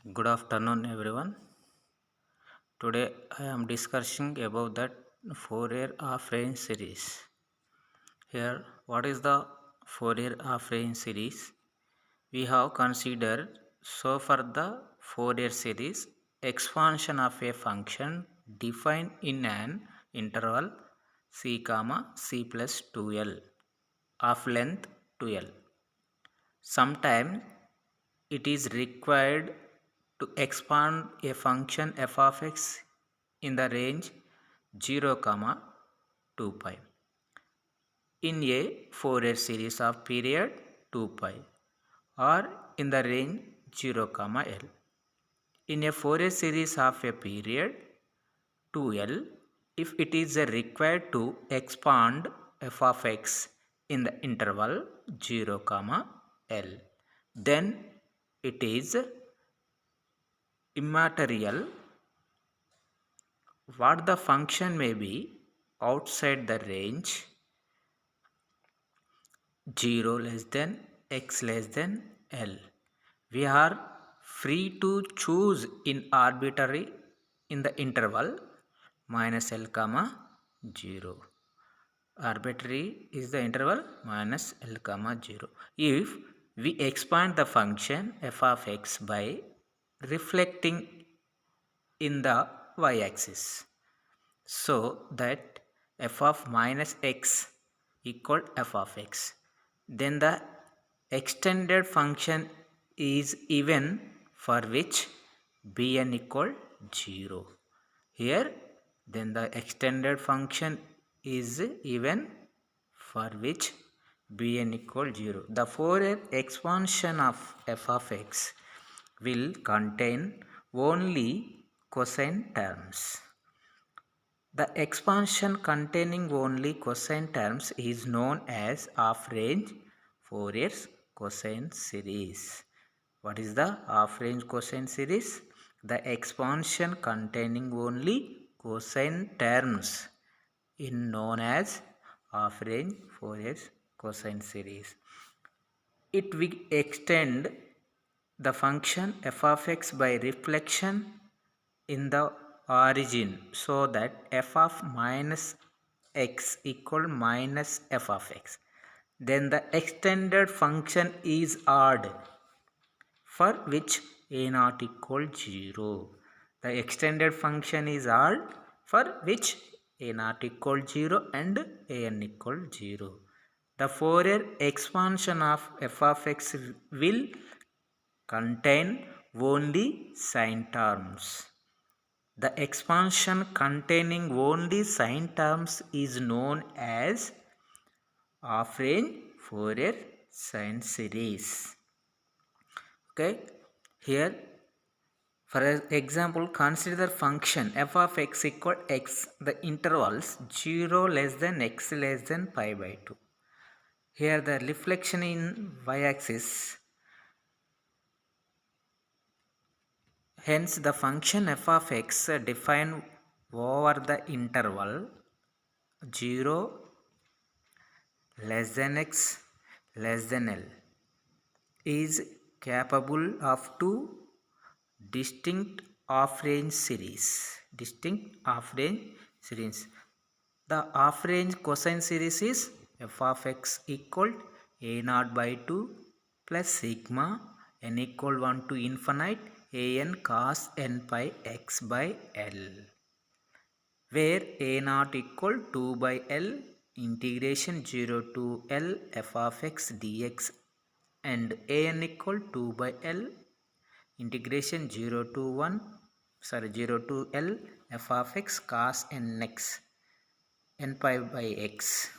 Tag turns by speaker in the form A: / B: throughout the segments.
A: Good afternoon, everyone. Today I am discussing about that Fourier half range series. Here, what is the Fourier half range series? We have considered so far the Fourier series expansion of a function defined in an interval c comma c plus 2l of length 2l. Sometimes it is required to expand a function f of x in the range 0, 2 pi in a Fourier series of period 2 pi or in the range 0, l. In a Fourier series of a period 2l, if it is required to expand f of x in the interval 0, l, then it is immaterial what the function may be outside the range 0 less than x less than l. We are free to choose in arbitrary in the interval minus l comma 0. Arbitrary is the interval minus l comma 0. If we expand the function f of x by reflecting in the y-axis, so that f of minus x equal f of x, then the extended function is even for which bn equal 0. Here, then the extended function is even for which bn equal 0. The Fourier expansion of f of x will contain only cosine terms. The expansion containing only cosine terms is known as half-range Fourier cosine series. What is the half-range cosine series? The expansion containing only cosine terms is known as half-range Fourier cosine series. It will extend the function f of x by reflection in the origin, so that f of minus x equal minus f of x. Then the extended function is odd, for which a naught equal 0. The extended function is odd, for which a naught equal 0 and a n equal 0. The Fourier expansion of f of x will contain only sine terms. The expansion containing only sine terms is known as half-range Fourier sine series. Okay, here for example, consider the function f of x equal x, the intervals 0 less than x less than pi by 2. Here the reflection in y-axis. Hence, the function f of x defined over the interval 0 less than x less than l is capable of two distinct half-range series. The half-range cosine series is f of x equal a naught by 2 plus sigma n equal 1 to infinite a n cos n pi x by l, where a naught equal 2 by l integration 0 to l f of x dx and a n equal 2 by l integration 0 to l f of x cos nx n pi by x.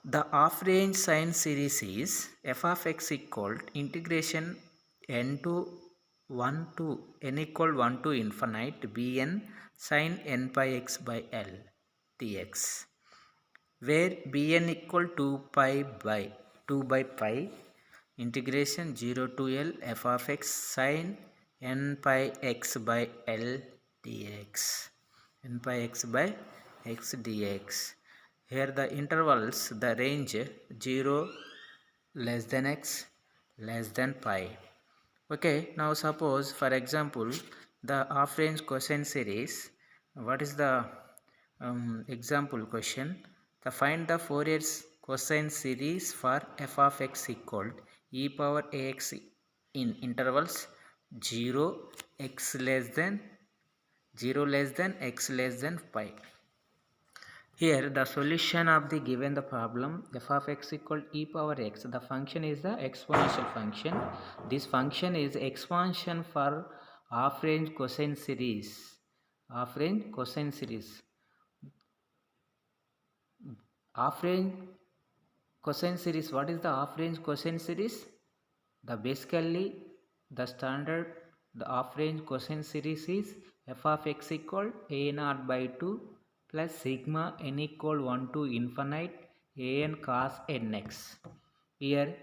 A: The half-range sine series is f of x equal integration n to 1 to n equal 1 to infinite bn sin n pi x by l dx, where bn equal 2 by pi integration 0 to l f of x sin n pi x by l dx. Here the intervals, the range 0 less than x less than pi Okay, now suppose for example the half range cosine series. What is the example question? The find the Fourier cosine series for f of x equal e power ax in intervals 0 x less than 0 less than x less than pi. Here the solution of the given the problem f of x equal e power x. The function is the exponential function. This function is expansion for half range cosine series. Half range cosine series. Half range cosine series. What is the half range cosine series? The basically the standard the half range cosine series is f of x equal a naught by 2 plus sigma n equal 1 to infinite a n cos nx. Here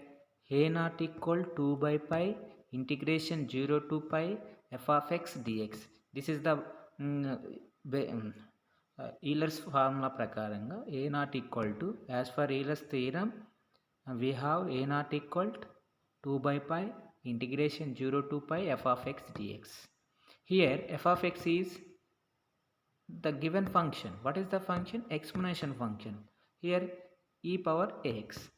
A: a naught equal 2 by pi integration 0 to pi f of x dx. This is the Euler's formula prakaranga a naught equal to, as per Euler's theorem, we have a naught equal to 2 by pi integration 0 to pi f of x dx. Here f of x is the given function. What is the function? Exponential function. Here e power ax.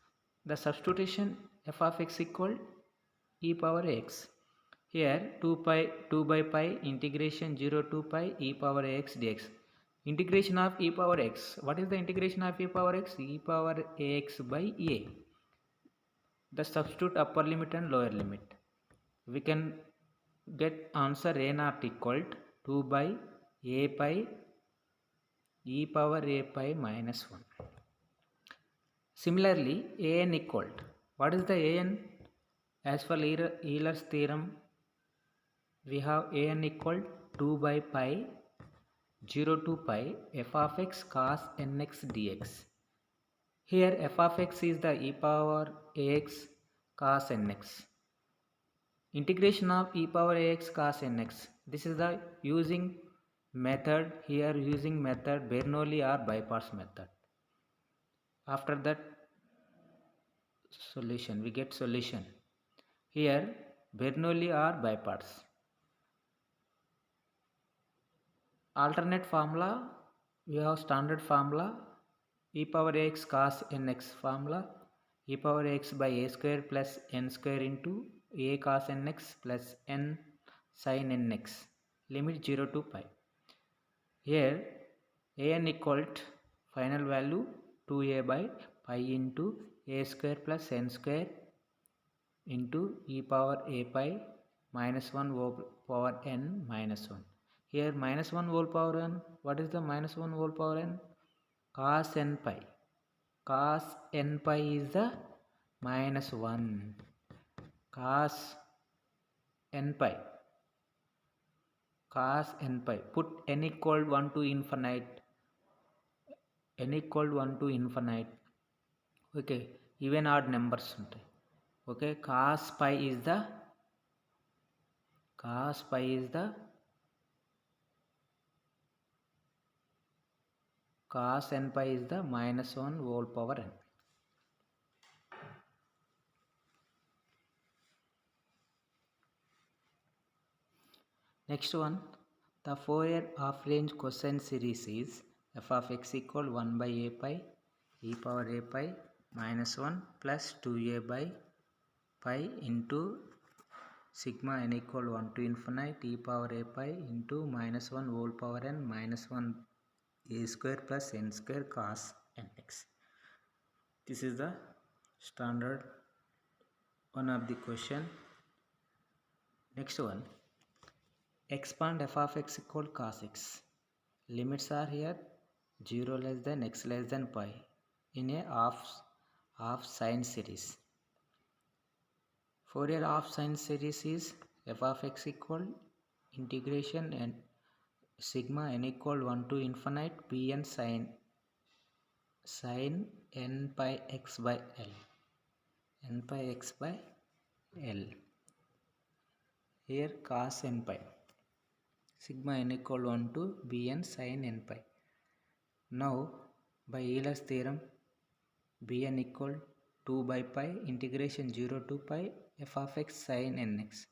A: The substitution f of x equal e power x. Here 2 by pi integration 0 to pi e power x dx. Integration of e power x. What is the integration of e power x? E power ax by a. The substitute upper limit and lower limit. We can get answer a naught equal to 2 by a pi e power a pi minus 1. Similarly, a n equal to, what is the a n? As per Euler's theorem, we have a n equal to 2 by pi 0 to pi f of x cos nx dx. Here f of x is the e power ax cos nx. Integration of e power ax cos nx. This is the using method, here using method Bernoulli or bypass method. After that solution, we get solution. Here Bernoulli or bypass. Alternate formula, we have standard formula e power ax cos nx formula, e power ax by a square plus n square into a cos nx plus n sin nx, limit 0 to pi. Here a n equal to final value 2a by pi into a square plus n square into e power a pi minus 1 whole power n minus 1. Here minus 1 whole power n. What is the minus 1 whole power n? Cos n pi. Cos n pi is the minus 1. Cos n pi. Cos n pi. Put n equal 1 to infinite. N equal 1 to infinite. Okay. Even odd numbers. Okay. Cos pi is the cos n pi is the minus 1 whole power n. Next one, the Fourier half range cosine series is f of x equal 1 by a pi e power a pi minus 1 plus 2a by pi into sigma n equal 1 to infinite e power a pi into minus 1 whole power n minus 1 a square plus n square cos nx. This is the standard one of the question. Next one, expand f of x equal cos x. Limits are here 0 less than x less than pi in a half sine series. Fourier half sine series is f of x equal integration and sigma n equal 1 to infinite pn sin n pi x by l. N pi x by l. Here cos n pi. Sigma n equal 1 to bn sin n pi. Now by Euler's theorem, bn equal 2 by pi integration 0 to pi f of x sin nx.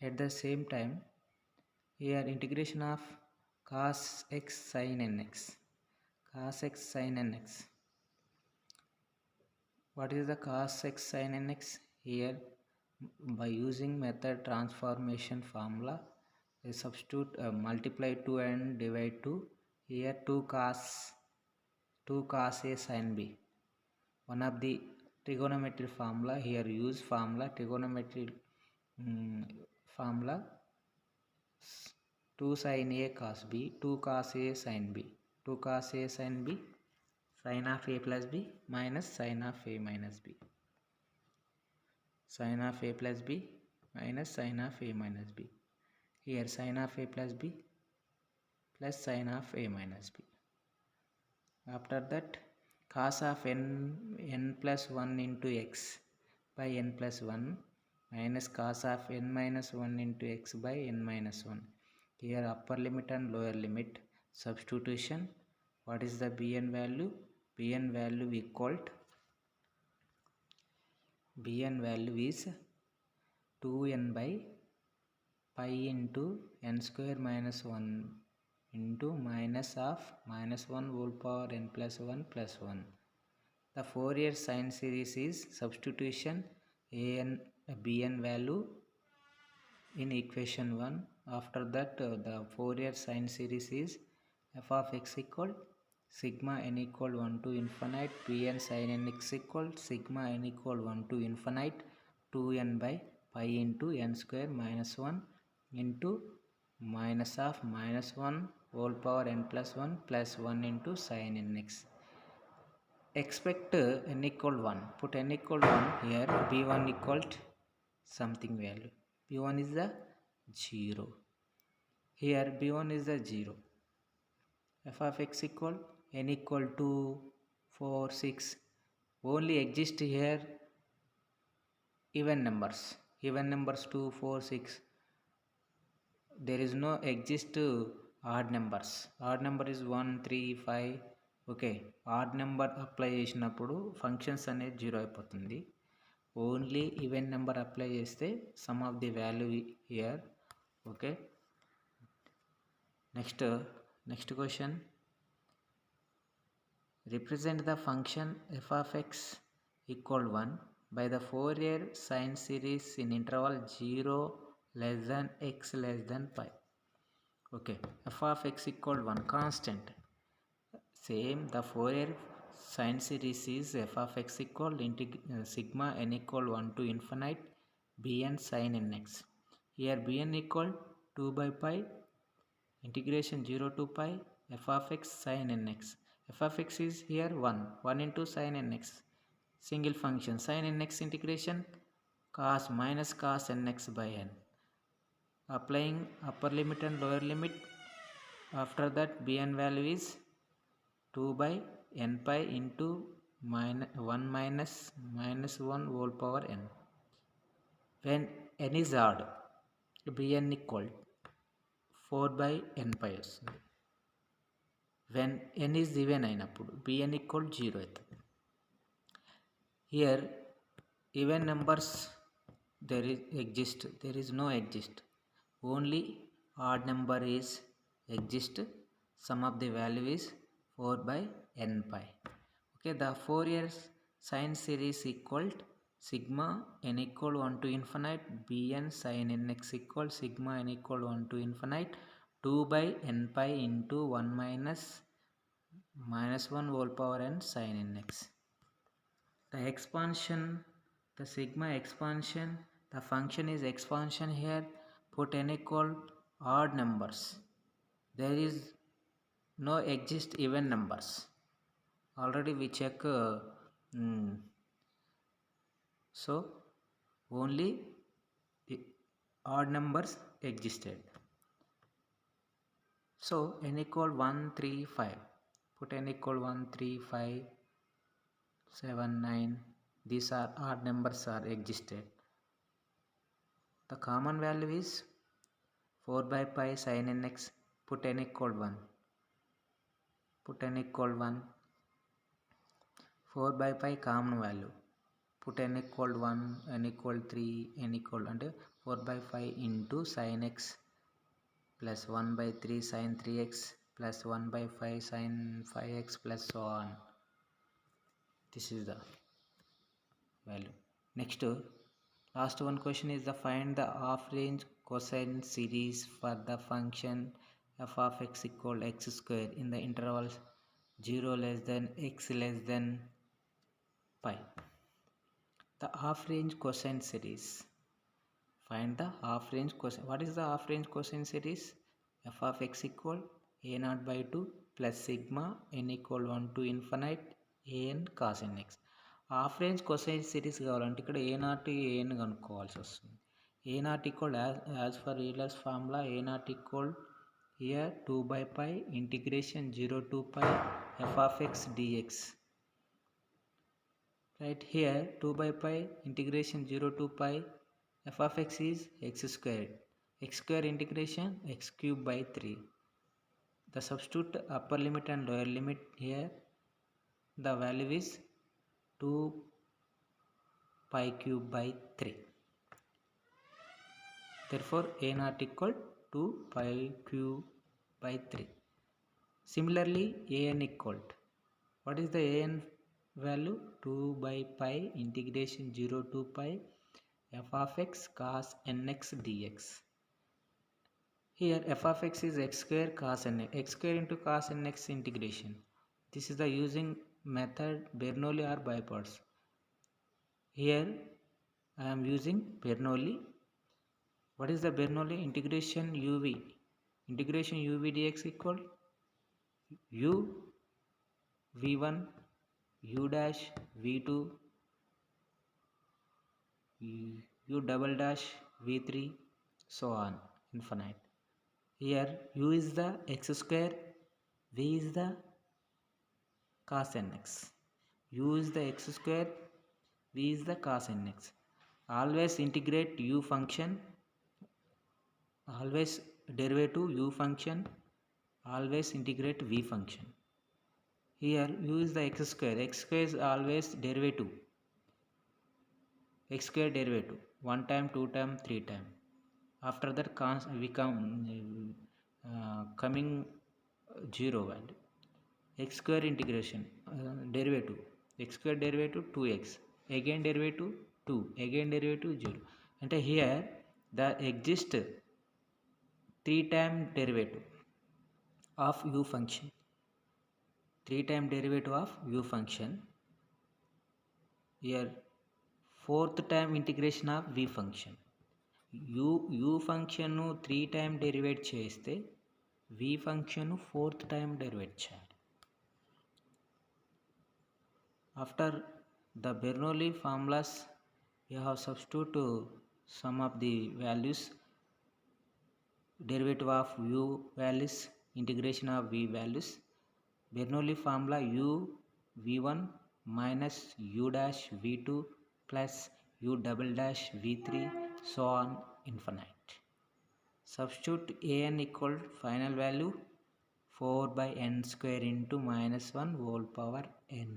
A: At the same time, here integration of cos x sin nx. Cos x sin nx. What is the cos x sin nx? Here, by using method transformation formula, we substitute multiply 2 and divide 2. Here 2 cos a sin b. One of the trigonometry formula. Here use formula trigonometry formula 2 sin a cos b, 2 cos a sin b, 2 cos a sin b, sin of a plus b minus sin of a minus b, sin of a plus b minus sin of a minus b. Here sin of a plus b plus sin of a minus b. After that, cos of n plus 1 into x by n plus 1 minus cos of n minus 1 into x by n minus 1. Here upper limit and lower limit substitution. What is the bn value? Bn value is 2n by pi into n square minus 1 into minus of minus 1 whole power n plus 1 plus 1. The Fourier sine series is substitution bn value in equation 1. After that, the Fourier sine series is f of x equal sigma n equal 1 to infinite bn sin nx equal sigma n equal 1 to infinite 2n by pi into n square minus 1 into minus of minus 1 whole power n plus 1 plus 1 into sin nx. Expect n equal 1. Put n equal 1 here. b1 equal something value. b1 is the 0. Here b1 is the 0. f of x equal n equal 2, 4, 6. Only exist here even numbers. Even numbers 2, 4, 6. There is no exist odd numbers. Odd number is 1, 3, 5. Okay odd number apply చేసినప్పుడు functions అనేది 0 అయిపోతుంది. Only even number apply చేస్తే some of the value here. Okay, next question. Represent the function F of X equal 1 by the Fourier sine series in interval 0 less than x less than pi. Okay, f of x equal 1 constant. Same, the Fourier sine series is f of x equal sigma n equal 1 to infinite bn sin nx. Here bn equal 2 by pi integration 0 to pi f of x sin nx. f of x is here 1 into sin nx. Single function sin nx integration cos minus cos nx by n. Applying upper limit and lower limit. After that bn value is 2 by n pi into 1 minus 1 whole power n. When n is odd, bn equal 4 by n pi వస్తుంది. When n is even అయినప్పుడు bn equal 0 అవుతుంది. Here even numbers there is no exist. Only odd number is exist. Sum of the value is 4 by n pi. Okay, the Fourier sine series equal sigma n equal 1 to infinite bn sin nx equal sigma n equal 1 to infinite 2 by n pi into 1 minus 1 whole power n sin nx. The expansion, the sigma expansion, the function is expansion here. Put n equal odd numbers. There is no exist even numbers. Already we check so only odd numbers existed. So n equal 1, 3, 5. Put n equal 1, 3, 5, 7, 9. These are odd numbers are existed. The common value is 4 by pi sin nx. Put n equal 1. Put n equal 1. 4 by pi common value. Put n equal 1, n equal 3, n equal అంటే 4 by 5 into sin x plus 1 by 3 sin 3x plus 1 by 5 sin 5x plus so on. This is the value. Next, last one question is the find the half range cosine series for the function f of x equal x square in the intervals 0 less than x less than pi. The half range cosine series. Find the half range cosine. What is the half range cosine series? F of x equal a naught by 2 plus sigma n equal 1 to infinite an cos nx. Half range cosine series కావాలంటే ఇక్కడ a nought a n కనుక్కోవాల్సి వస్తుంది. A nought equal as for Euler's formula a nought equal here 2 by pi integration 0 to pi f of x dx. Right here 2 by pi integration 0 to pi f of x is x squared. X square integration x cube by 3. The substitute upper limit and lower limit here. The value is 2 pi cube by 3. Therefore a naught equal 2 pi cube by 3. Similarly an equal to, what is the an value? 2 by pi integration 0 to pi f of x cos nx dx. Here f of x is x square cos nx, x square into cos nx integration. This is the using method Bernoulli or Bipers. Here I am using Bernoulli. What is the Bernoulli? Integration uv. Integration uv dx equal u v1 u dash v2 u double dash v3 so on infinite. Here u is the x square, v is the cos nx. U is the x square, v is the cos nx. Always integrate u function, always derivative u function, always integrate v function. Here u is the x square is always derivative, x square derivative 1 time, 2 time, 3 time. After that coming 0 value. X square integration derivative, x square derivative 2x, again derivative 2, again derivative 0. And here the exist 3 time derivative of u function, 3 time derivative of u function. Here 4th time integration of v function. u function 3 time derivate చేస్తే v function 4th time derivate చేయాలి. After the Bernoulli formulas, we have substitute some of the values, derivative of u values, integration of v values. Bernoulli formula u v1 minus u dash v2 plus u double dash v3 so on infinite. Substitute an equal final value 4 by n square into minus 1 whole power n.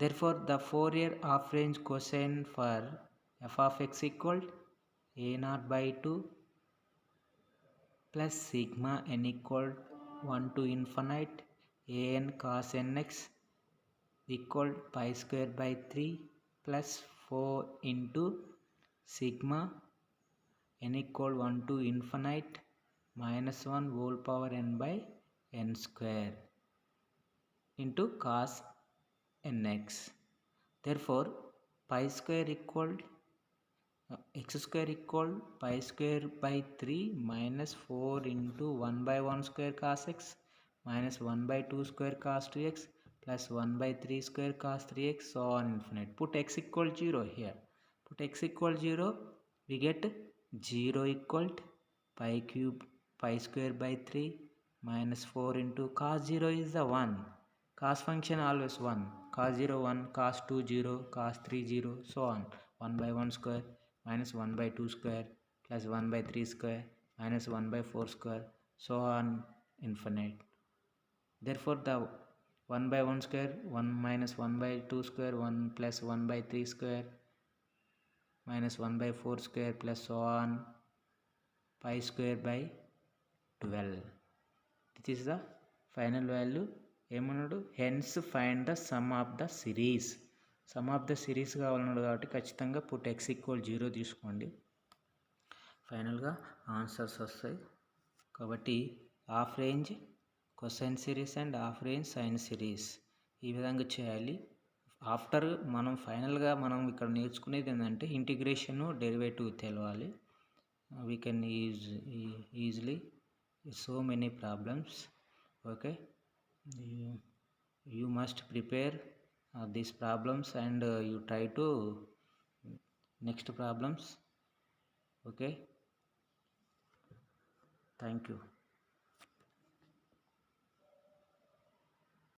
A: Therefore the Fourier half range cosine for f of x equal a naught by 2 plus sigma n equal 1 to infinite an cos nx equal pi square by 3 plus 4 into sigma n equal 1 to infinite minus 1 whole power n by n square into cos nx. Therefore pi square equal x square equal pi square by 3 minus 4 into 1 by 1 square cos x minus 1 by 2 square cos 2x plus 1 by 3 square cos 3x so on infinite. Put x equal 0 here. Put x equal 0, we get 0 equal to pi cube pi square by 3 minus 4 into cos 0 is the 1. Cos function always 1. Cos 0 1, cos 2 0, cos 3 0 so on. 1 by 1 square minus 1 by 2 square plus 1 by 3 square minus 1 by 4 square so on infinite. Therefore the 1 by 1 square 1 minus 1 by 2 square 1 plus 1 by 3 square minus 1 by 4 square plus so on pi square by 12. This is the final value. ఏమన్నాడు, hence find the sum of the series. Sum of the series కావాలన్నాడు కాబట్టి ఖచ్చితంగా put x equal 0 తీసుకోండి. ఫైనల్గా answers వస్తాయి. కాబట్టి half range cosine series and half range sine series ఈ విధంగా చేయాలి. ఆఫ్టర్ మనం ఫైనల్గా మనం ఇక్కడ నేర్చుకునేది ఏంటంటే ఇంటిగ్రేషను డెరివేటివ్ తెలవాలి. We can easily so many problems. Okay, you must prepare these problems and you try to next problems. Okay, thank you.